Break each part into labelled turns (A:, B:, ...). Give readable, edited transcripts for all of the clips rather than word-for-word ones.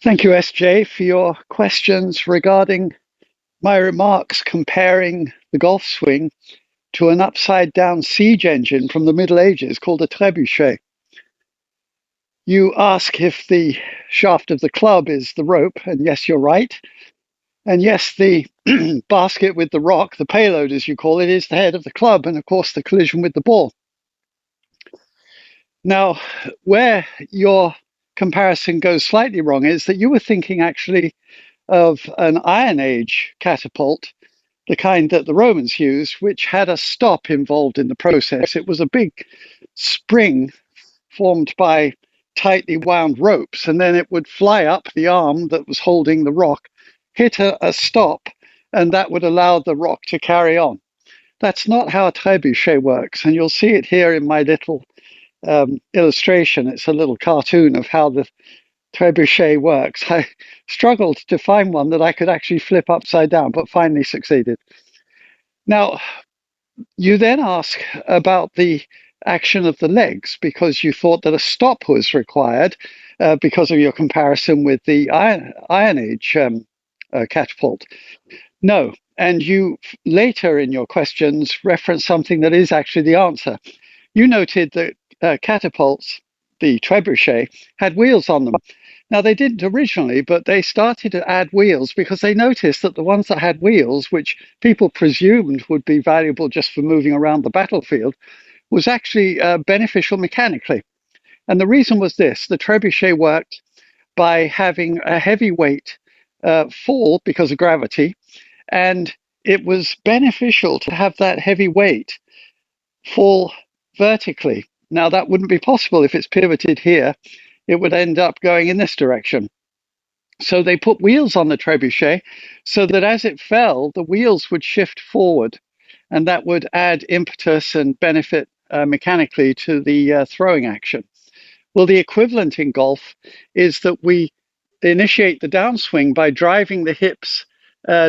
A: Thank you, SJ, for your questions regarding my remarks comparing the golf swing to an upside down siege engine from the Middle Ages called a trebuchet. You ask if the shaft of the club is the rope, and yes, you're right. And yes, the basket with the rock, the payload as you call it, is the head of the club, and of course, the collision with the ball. Now, where your comparison goes slightly wrong is that you were thinking actually of an Iron Age catapult, the kind that the Romans used, which had a stop involved in the process. It was a big spring formed by tightly wound ropes, and then it would fly up the arm that was holding the rock, hit a stop, and that would allow the rock to carry on. That's not how a trebuchet works, and you'll see it here in my little illustration. It's a little cartoon of how the trebuchet works. I struggled to find one that I could actually flip upside down, but finally succeeded. Now, you then ask about the action of the legs because you thought that a stop was required because of your comparison with the Iron Age catapult. No, and you later in your questions reference something that is actually the answer. You noted that catapults, the trebuchet, had wheels on them. Now, they didn't originally, but they started to add wheels because they noticed that the ones that had wheels, which people presumed would be valuable just for moving around the battlefield, was actually beneficial mechanically. And the reason was this: the trebuchet worked by having a heavy weight fall because of gravity, and it was beneficial to have that heavy weight fall vertically. Now, that wouldn't be possible if it's pivoted here. It would end up going in this direction. So they put wheels on the trebuchet so that as it fell, the wheels would shift forward, and that would add impetus and benefit mechanically to the throwing action. Well, the equivalent in golf is that we initiate the downswing by driving the hips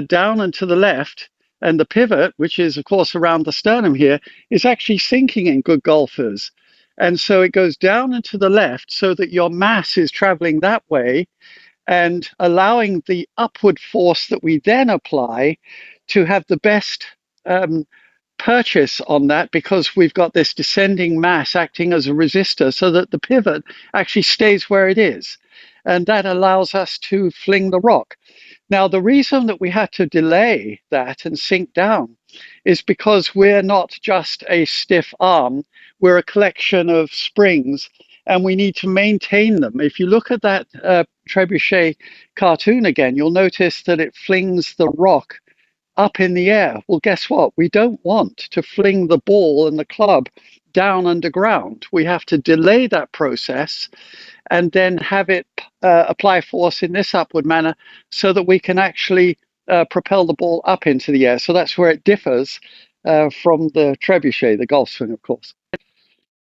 A: down and to the left, and the pivot, which is, of course, around the sternum here, is actually sinking in good golfers. And so it goes down and to the left so that your mass is traveling that way and allowing the upward force that we then apply to have the best purchase on that because we've got this descending mass acting as a resistor so that the pivot actually stays where it is. And that allows us to fling the rock. Now, the reason that we had to delay that and sink down is because we're not just a stiff arm, we're a collection of springs and we need to maintain them. If you look at that trebuchet cartoon again, you'll notice that it flings the rock up in the air. Well, guess what? We don't want to fling the ball and the club down underground. We have to delay that process and then have it apply force in this upward manner so that we can actually propel the ball up into the air. So that's where it differs from the trebuchet, the golf swing, of course.